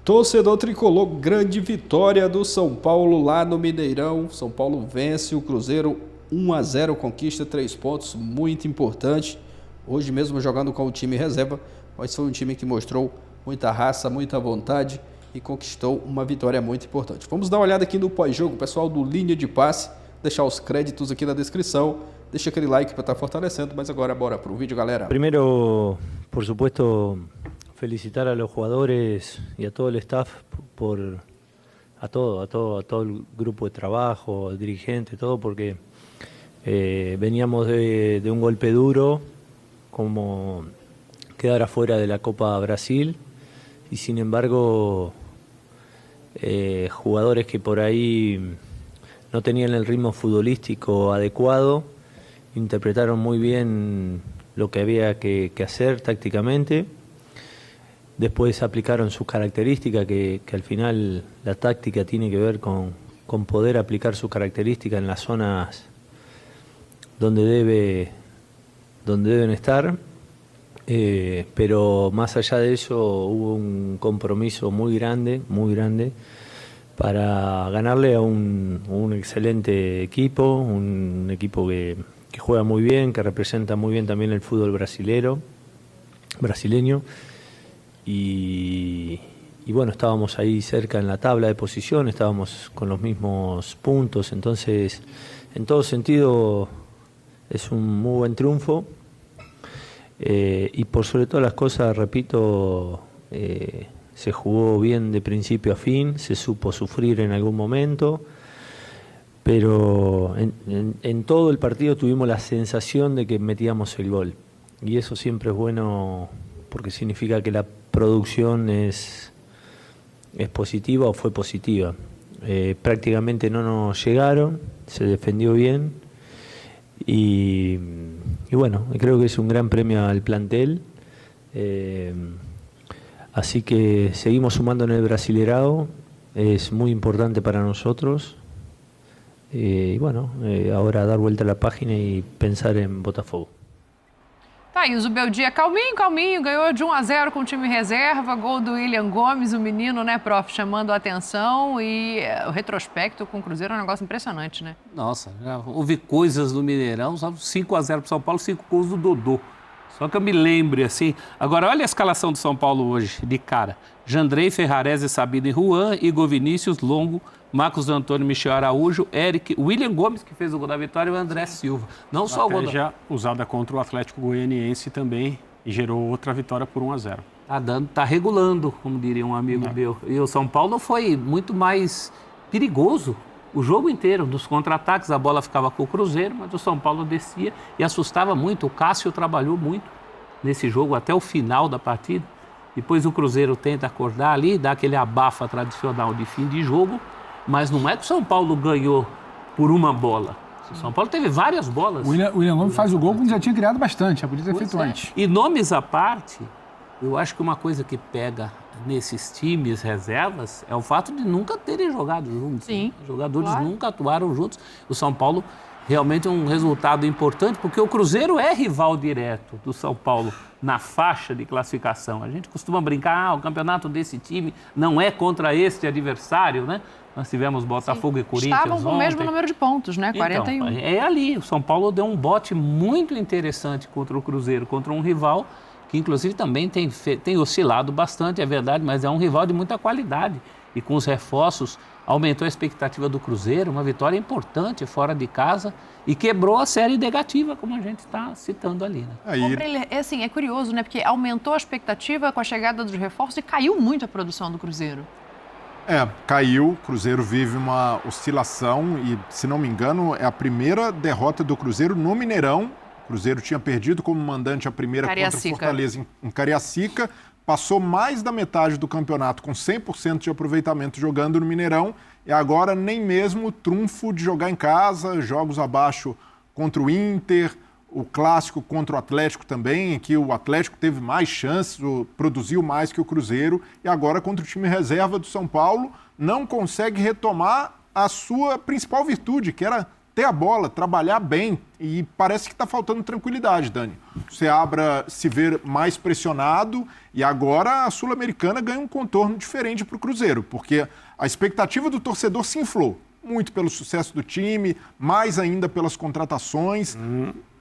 Torcedor tricolor, grande vitória do São Paulo lá no Mineirão. São Paulo vence o Cruzeiro 1-0, conquista 3 pontos, muito importante. Hoje mesmo jogando com o time reserva, mas foi um time que mostrou muita raça, muita vontade e conquistou uma vitória muito importante. Vamos dar uma olhada aqui no pós-jogo, pessoal do Linha de Passe, deixar os créditos aqui na descrição, deixa aquele like para estar fortalecendo, mas agora bora pro vídeo, galera. Primeiro, por supuesto, felicitar a los jugadores y a todo el staff a todo el grupo de trabajo, el dirigente, todo, porque veníamos de un golpe duro, como quedar afuera de la Copa Brasil, y sin embargo jugadores que por ahí no tenían el ritmo futbolístico adecuado, interpretaron muy bien lo que había que hacer tácticamente. Después aplicaron sus características, que al final la táctica tiene que ver con poder aplicar sus características en las zonas donde deben estar. Pero más allá de eso hubo un compromiso muy grande para ganarle a un excelente equipo, un equipo que juega muy bien, que representa muy bien también el fútbol brasileño. Y bueno, estábamos ahí cerca en la tabla de posición, estábamos con los mismos puntos, entonces en todo sentido es un muy buen triunfo. Y por sobre todas las cosas, repito, se jugó bien de principio a fin, se supo sufrir en algún momento, pero en todo el partido tuvimos la sensación de que metíamos el gol. Y eso siempre es bueno porque significa que la producción es positiva o fue positiva. Prácticamente no nos llegaron, se defendió bien y bueno, creo que es un gran premio al plantel. Así que seguimos sumando en el Brasileirão, es muy importante para nosotros. Y bueno, ahora dar vuelta a la página y pensar en Botafogo. Thaís, o Beldia calminho, ganhou de 1-0 com o time reserva, gol do William Gomes, o menino, né, prof, chamando a atenção, e o retrospecto com o Cruzeiro é um negócio impressionante, né? Nossa, já houve coisas no Mineirão, só 5-0 para o São Paulo, 5 gols do Dodô. Só que eu me lembre, assim... Agora, olha a escalação do São Paulo hoje, de cara. Jandrei, Ferrarese, Sabino e Juan, Igor Vinícius, Longo, Marcos Antônio, Michel Araújo, Eric, William Gomes, que fez o gol da vitória, e o André Silva. Não só o gol já usada contra o Atlético Goianiense também e gerou outra vitória por 1-0. Tá regulando, como diria um amigo meu. E o São Paulo foi muito mais perigoso o jogo inteiro. Dos contra-ataques, a bola ficava com o Cruzeiro, mas o São Paulo descia e assustava muito. O Cássio trabalhou muito nesse jogo até o final da partida. Depois o Cruzeiro tenta acordar ali, dá aquele abafa tradicional de fim de jogo. Mas não é que o São Paulo ganhou por uma bola. O São Paulo teve várias bolas. O William Gomes faz o gol quando já tinha criado bastante, já podia ter feito antes. E nomes à parte, eu acho que uma coisa que pega nesses times reservas é o fato de nunca terem jogado juntos. Sim, né? Os jogadores nunca atuaram juntos. O São Paulo realmente é um resultado importante, porque o Cruzeiro é rival direto do São Paulo na faixa de classificação. A gente costuma brincar, o campeonato desse time não é contra este adversário, né? Nós tivemos Botafogo e Corinthians estavam com o mesmo número de pontos, né? 41. Então, é ali. O São Paulo deu um bote muito interessante contra o Cruzeiro, contra um rival que, inclusive, também tem oscilado bastante, é verdade, mas é um rival de muita qualidade. E com os reforços, aumentou a expectativa do Cruzeiro, uma vitória importante fora de casa e quebrou a série negativa, como a gente está citando ali. Né? É curioso, né? Porque aumentou a expectativa com a chegada dos reforços e caiu muito a produção do Cruzeiro. Caiu, o Cruzeiro vive uma oscilação e, se não me engano, é a primeira derrota do Cruzeiro no Mineirão. O Cruzeiro tinha perdido como mandante a primeira contra o Fortaleza em Cariacica, passou mais da metade do campeonato com 100% de aproveitamento jogando no Mineirão e agora nem mesmo o trunfo de jogar em casa, jogos abaixo contra o Inter, o clássico contra o Atlético também, em que o Atlético teve mais chances, produziu mais que o Cruzeiro, e agora contra o time reserva do São Paulo, não consegue retomar a sua principal virtude, que era ter a bola, trabalhar bem, e parece que está faltando tranquilidade, Dani. O Seabra se vê mais pressionado e agora a Sul-Americana ganha um contorno diferente para o Cruzeiro, porque a expectativa do torcedor se inflou, muito pelo sucesso do time, mais ainda pelas contratações.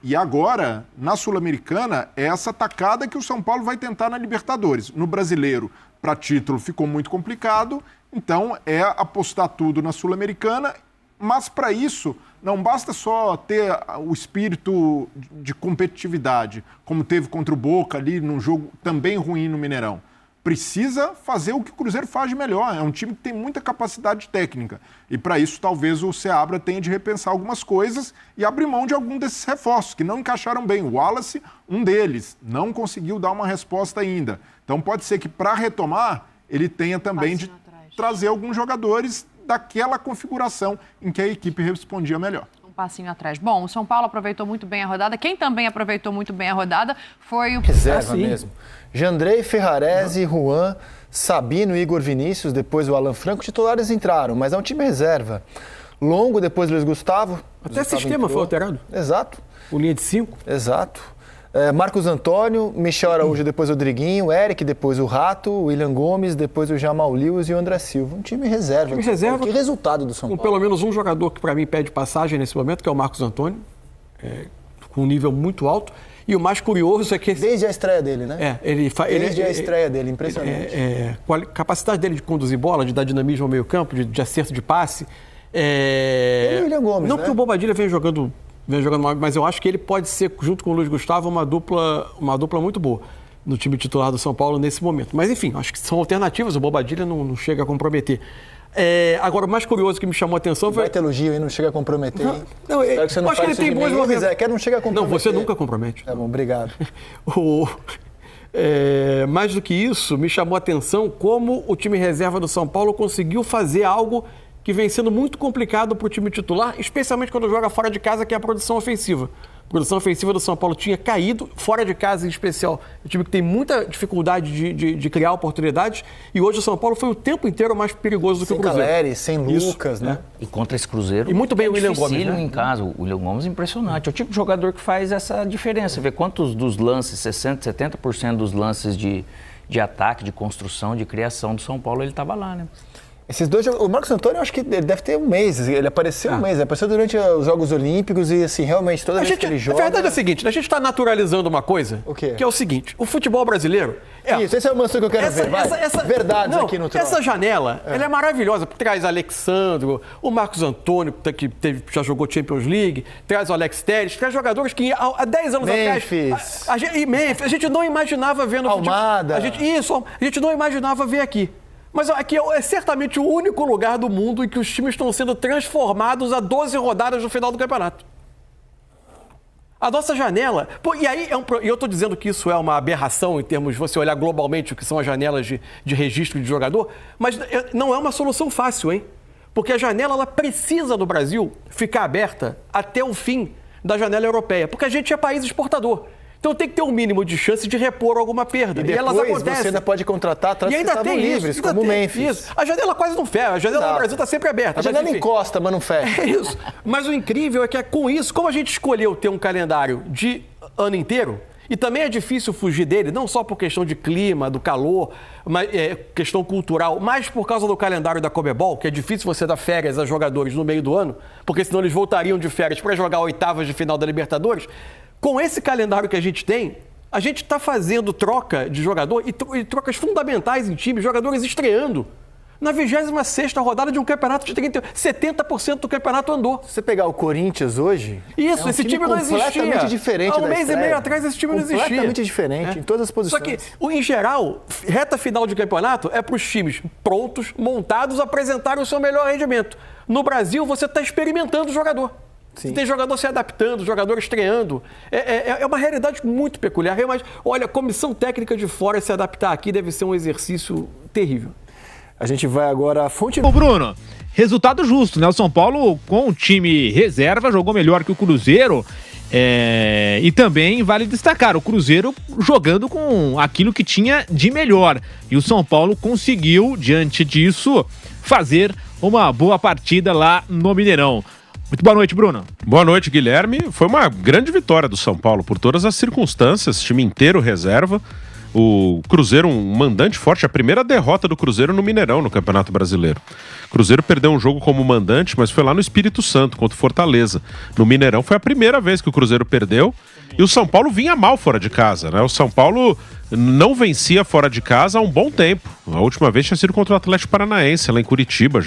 E agora, na Sul-Americana, é essa tacada que o São Paulo vai tentar na Libertadores. No Brasileiro, para título, ficou muito complicado, então é apostar tudo na Sul-Americana, mas para isso não basta só ter o espírito de competitividade, como teve contra o Boca ali num jogo também ruim no Mineirão. Precisa fazer o que o Cruzeiro faz de melhor. É um time que tem muita capacidade técnica. E para isso, talvez o Seabra tenha de repensar algumas coisas e abrir mão de algum desses reforços que não encaixaram bem. O Wallace, um deles, não conseguiu dar uma resposta ainda. Então pode ser que para retomar, ele tenha também de trazer alguns jogadores daquela configuração em que a equipe respondia melhor. Um passinho atrás. Bom, o São Paulo aproveitou muito bem a rodada. Quem também aproveitou muito bem a rodada foi o... Reserva mesmo. Jandrei, Ferrarese, Juan, Sabino, Igor Vinícius, depois o Alan Franco. Titulares entraram, mas é um time reserva. Longo, depois Luiz Gustavo. Até o sistema foi alterado. Exato. O linha de 5. Exato. Marcos Antônio, Michel Araújo, depois o Rodriguinho, Eric, depois o Rato, o William Gomes, depois o Jamal Lewis e o André Silva. Um time reserva. Que resultado do São Paulo. Com pelo menos um jogador que para mim pede passagem nesse momento, que é o Marcos Antônio, com um nível muito alto. E o mais curioso é que... Desde a estreia dele, né? Desde a estreia dele, impressionante. Capacidade dele de conduzir bola, de dar dinamismo ao meio campo, de acerto de passe. Ele e o William Gomes, não, né? Que o Bobadilla vem jogando mal, mas eu acho que ele pode ser, junto com o Luiz Gustavo, uma dupla muito boa no time titular do São Paulo nesse momento. Mas enfim, acho que são alternativas, o Bobadilla não chega a comprometer. Agora, o mais curioso que me chamou a atenção foi... Vai ter elogio aí, não chega a comprometer. Não, eu acho que ele tem bons momentos. Não chega a comprometer. Não, você nunca compromete. Tá bom, obrigado. Mais do que isso, me chamou a atenção como o time reserva do São Paulo conseguiu fazer algo que vem sendo muito complicado para o time titular, especialmente quando joga fora de casa, que é a produção ofensiva. A produção ofensiva do São Paulo tinha caído, fora de casa em especial. É um time que tem muita dificuldade de criar oportunidades, e hoje o São Paulo foi o tempo inteiro mais perigoso do que o Cruzeiro. Sem Caleri, sem Lucas, né? E contra esse Cruzeiro, e muito bem o William Gomes, né? Em casa. O William Gomes é impressionante. É o tipo de jogador que faz essa diferença. Vê quantos dos lances, 60%, 70% dos lances de ataque, de construção, de criação do São Paulo, ele estava lá, né? Esses dois, o Marcos Antônio, eu acho que ele deve ter um mês, ele apareceu um mês, ele apareceu durante os Jogos Olímpicos e, assim, realmente, toda vez que ele joga... A verdade é a seguinte, a gente está naturalizando uma coisa, o quê? Que é o seguinte, o futebol brasileiro... Isso, esse é o manso que eu quero ver, verdades aqui no troço. Essa janela, ela é maravilhosa, traz Alexandro, o Marcos Antônio, que já jogou Champions League, traz o Alex Telles, traz jogadores que há 10 anos atrás... Memphis, a gente não imaginava ver no Almada. Futebol. A gente não imaginava ver aqui. Mas aqui é certamente o único lugar do mundo em que os times estão sendo transformados a 12 rodadas no final do campeonato. A nossa janela... e aí, eu estou dizendo que isso é uma aberração em termos de você olhar globalmente o que são as janelas de registro de jogador, mas não é uma solução fácil, hein? Porque a janela, ela precisa, no Brasil, ficar aberta até o fim da janela europeia, porque a gente é país exportador. Então tem que ter um mínimo de chance de repor alguma perda. E elas acontecem. Você ainda pode contratar atletas que estavam livres, como o Memphis. Isso. A janela quase não fecha. A janela no Brasil está sempre aberta. A janela encosta, mas não fecha. É isso. Mas o incrível é que com isso, como a gente escolheu ter um calendário de ano inteiro, e também é difícil fugir dele, não só por questão de clima, do calor, mas questão cultural, mas por causa do calendário da Conmebol, que é difícil você dar férias a jogadores no meio do ano, porque senão eles voltariam de férias para jogar oitavas de final da Libertadores. Com esse calendário que a gente tem, a gente está fazendo troca de jogador e trocas fundamentais em time, jogadores estreando. Na 26ª rodada de um campeonato de 70% do campeonato andou. Se você pegar o Corinthians hoje... Isso, esse time não existia. Completamente diferente. Há um mês e meio atrás esse time não existia. Completamente diferente, em todas as posições. Só que, em geral, reta final de campeonato é para os times prontos, montados, apresentarem o seu melhor rendimento. No Brasil, você está experimentando o jogador. Sim. Tem jogador se adaptando, jogador estreando. É uma realidade muito peculiar. Mas, olha, a comissão técnica de fora se adaptar aqui deve ser um exercício terrível. A gente vai agora à fonte... Ô Bruno, resultado justo, né? O São Paulo, com o time reserva, jogou melhor que o Cruzeiro. E também vale destacar, o Cruzeiro jogando com aquilo que tinha de melhor. E o São Paulo conseguiu, diante disso, fazer uma boa partida lá no Mineirão. Muito boa noite, Bruno. Boa noite, Guilherme. Foi uma grande vitória do São Paulo por todas as circunstâncias, time inteiro reserva. O Cruzeiro, um mandante forte, a primeira derrota do Cruzeiro no Mineirão, no Campeonato Brasileiro. O Cruzeiro perdeu um jogo como mandante, mas foi lá no Espírito Santo, contra o Fortaleza. No Mineirão foi a primeira vez que o Cruzeiro perdeu, e o São Paulo vinha mal fora de casa, né? O São Paulo não vencia fora de casa há um bom tempo. A última vez tinha sido contra o Atlético Paranaense, lá em Curitiba,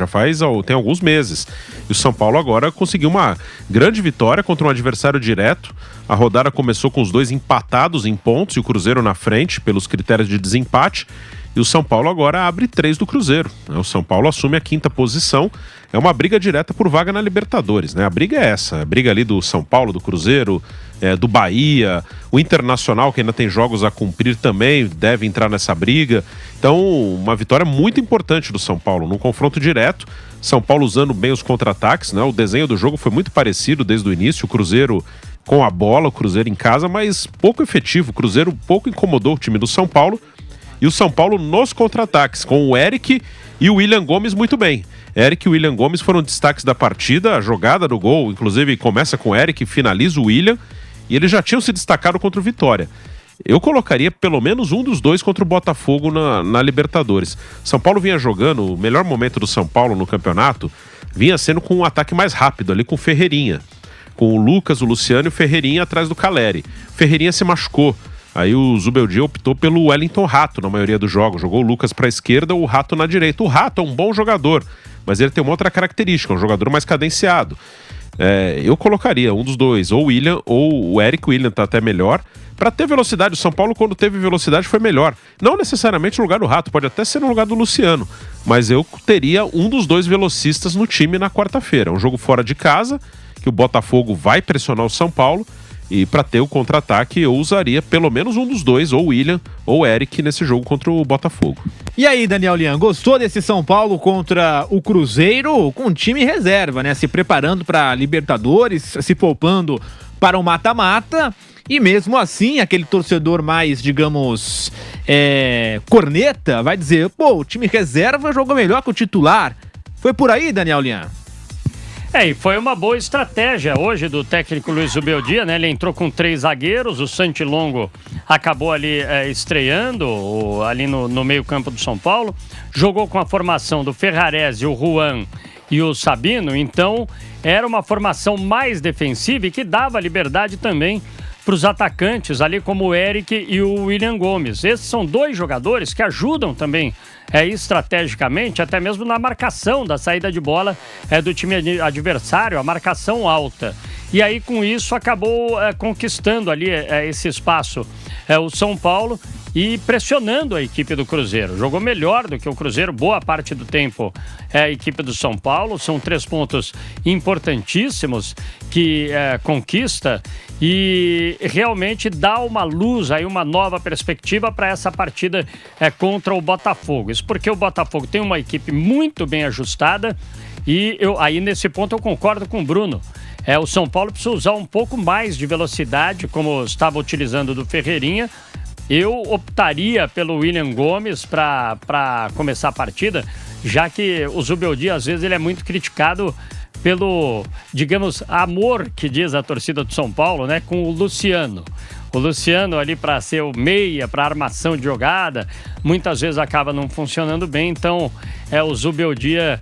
tem alguns meses. E o São Paulo agora conseguiu uma grande vitória contra um adversário direto. A rodada começou com os dois empatados em pontos e o Cruzeiro na frente, pelos critérios de desempate. E o São Paulo agora abre 3 do Cruzeiro. O São Paulo assume a 5ª posição. É uma briga direta por vaga na Libertadores, né? A briga é essa, a briga ali do São Paulo, do Cruzeiro, do Bahia, o Internacional, que ainda tem jogos a cumprir também, deve entrar nessa briga. Então, uma vitória muito importante do São Paulo, num confronto direto. São Paulo usando bem os contra-ataques, né? O desenho do jogo foi muito parecido desde o início, o Cruzeiro com a bola, o Cruzeiro em casa, mas pouco efetivo. O Cruzeiro pouco incomodou o time do São Paulo. E o São Paulo nos contra-ataques, com o Eric e o William Gomes muito bem. Eric e o William Gomes foram destaques da partida, a jogada do gol, inclusive começa com o Eric, finaliza o William, e eles já tinham se destacado contra o Vitória. Eu colocaria pelo menos um dos dois contra o Botafogo na Libertadores. São Paulo vinha jogando, o melhor momento do São Paulo no campeonato, vinha sendo com um ataque mais rápido, ali com o Ferreirinha. Com o Lucas, o Luciano e o Ferreirinha atrás do Caleri. Ferreirinha se machucou. Aí o Zubeldia optou pelo Wellington Rato na maioria dos jogos. Jogou o Lucas para a esquerda, o Rato na direita. O Rato é um bom jogador, mas ele tem uma outra característica, um jogador mais cadenciado. Eu colocaria um dos dois, ou o William ou o Eric. O William tá até melhor. Para ter velocidade, o São Paulo, quando teve velocidade, foi melhor. Não necessariamente no lugar do Rato, pode até ser no lugar do Luciano. Mas eu teria um dos dois velocistas no time na quarta-feira. Um jogo fora de casa, que o Botafogo vai pressionar o São Paulo. E para ter o contra-ataque, eu usaria pelo menos um dos dois, ou o William ou o Eric, nesse jogo contra o Botafogo. E aí, Daniel Lian, gostou desse São Paulo contra o Cruzeiro com time reserva, né? Se preparando para Libertadores, se poupando para o mata-mata. E mesmo assim, aquele torcedor mais, digamos, corneta, vai dizer, pô, o time reserva jogou melhor que o titular. Foi por aí, Daniel Lian? E foi uma boa estratégia hoje do técnico Luiz Zubeldia, né? Ele entrou com 3 zagueiros, o Santilongo acabou ali estreando ali no meio-campo do São Paulo, jogou com a formação do Ferrarese, o Juan e o Sabino, então era uma formação mais defensiva e que dava liberdade também para os atacantes ali como o Eric e o William Gomes. Esses são 2 jogadores que ajudam também estrategicamente, até mesmo na marcação da saída de bola do time adversário, a marcação alta. E aí com isso acabou conquistando ali esse espaço o São Paulo e pressionando a equipe do Cruzeiro. Jogou melhor do que o Cruzeiro, boa parte do tempo a equipe do São Paulo. São 3 pontos importantíssimos que conquista e realmente dá uma luz, aí uma nova perspectiva para essa partida contra o Botafogo. Isso porque o Botafogo tem uma equipe muito bem ajustada e aí nesse ponto eu concordo com o Bruno. O São Paulo precisa usar um pouco mais de velocidade, como estava utilizando do Ferreirinha. Eu optaria pelo William Gomes para começar a partida, já que o Zubeldia, às vezes, ele é muito criticado pelo, digamos, amor que diz a torcida do São Paulo, né, com o Luciano. O Luciano ali para ser o meia, para armação de jogada, muitas vezes acaba não funcionando bem, então o Zubeldia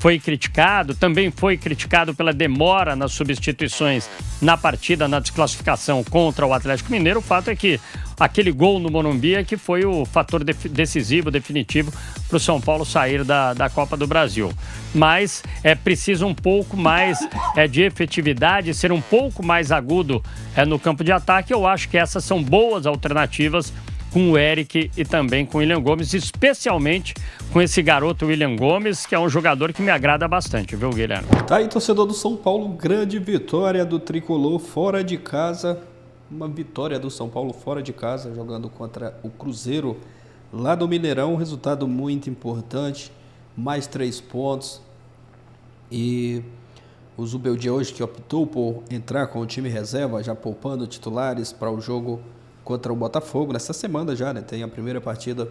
foi criticado, também foi criticado pela demora nas substituições na partida, na desclassificação contra o Atlético Mineiro. O fato é que aquele gol no Morumbi é que foi o fator decisivo, definitivo para o São Paulo sair da Copa do Brasil. Mas é preciso um pouco mais de efetividade, ser um pouco mais agudo no campo de ataque. Eu acho que essas são boas alternativas com o Eric e também com o William Gomes, especialmente com esse garoto William Gomes, que é um jogador que me agrada bastante, viu, Guilherme? Tá aí, torcedor do São Paulo, grande vitória do Tricolor fora de casa. Uma vitória do São Paulo fora de casa, jogando contra o Cruzeiro lá do Mineirão. Um resultado muito importante, mais 3 pontos. E o Zubeldia hoje que optou por entrar com o time reserva, já poupando titulares para o jogo contra o Botafogo, nessa semana já, né? Tem a primeira partida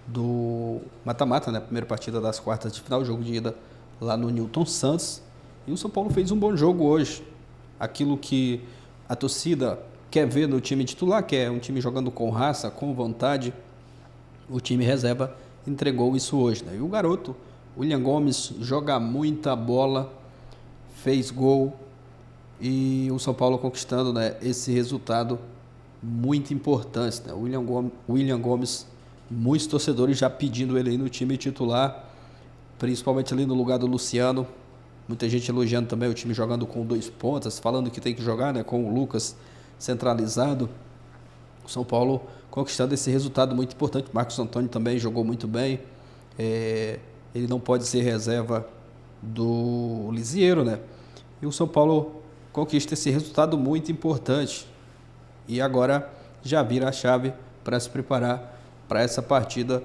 do mata-mata, né? A primeira partida das quartas de final, jogo de ida lá no Newton Santos. E o São Paulo fez um bom jogo hoje. Aquilo que a torcida quer ver no time titular, que é um time jogando com raça, com vontade, o time reserva entregou isso hoje, né? E o garoto, o William Gomes, joga muita bola, fez gol, e o São Paulo conquistando, né, esse resultado muito importante, né? O William Gomes, muitos torcedores já pedindo ele aí no time titular, principalmente ali no lugar do Luciano. Muita gente elogiando também o time jogando com 2 pontas, falando que tem que jogar, né, com o Lucas centralizado. O São Paulo conquistando esse resultado muito importante. Marcos Antônio também jogou muito bem. Ele não pode ser reserva do Lisieiro, né? E o São Paulo conquista esse resultado muito importante. E agora já vira a chave para se preparar para essa partida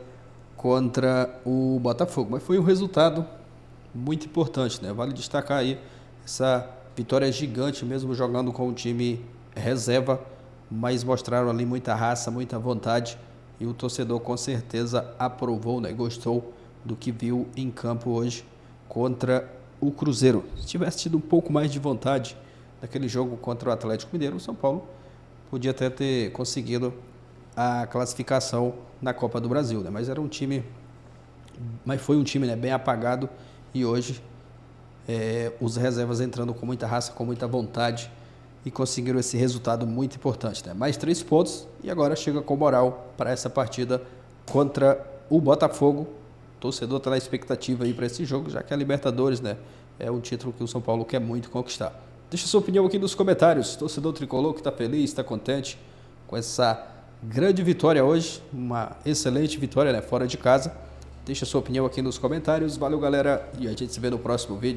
contra o Botafogo. Mas foi um resultado muito importante, né? Vale destacar aí essa vitória gigante, mesmo jogando com o time reserva, mas mostraram ali muita raça, muita vontade, e o torcedor com certeza aprovou, né? Gostou do que viu em campo hoje contra o Cruzeiro. Se tivesse tido um pouco mais de vontade naquele jogo contra o Atlético Mineiro, o São Paulo podia até ter conseguido a classificação na Copa do Brasil, né? Mas foi um time, né, bem apagado, e hoje os reservas entrando com muita raça, com muita vontade, e conseguiram esse resultado muito importante, né? Mais 3 pontos, e agora chega com moral para essa partida contra o Botafogo. O torcedor está na expectativa aí para esse jogo, já que a Libertadores, né, é um título que o São Paulo quer muito conquistar. Deixa sua opinião aqui nos comentários. Torcedor tricolor que está feliz, está contente com essa grande vitória hoje, uma excelente vitória, né, fora de casa. Deixa sua opinião aqui nos comentários. Valeu, galera, e a gente se vê no próximo vídeo.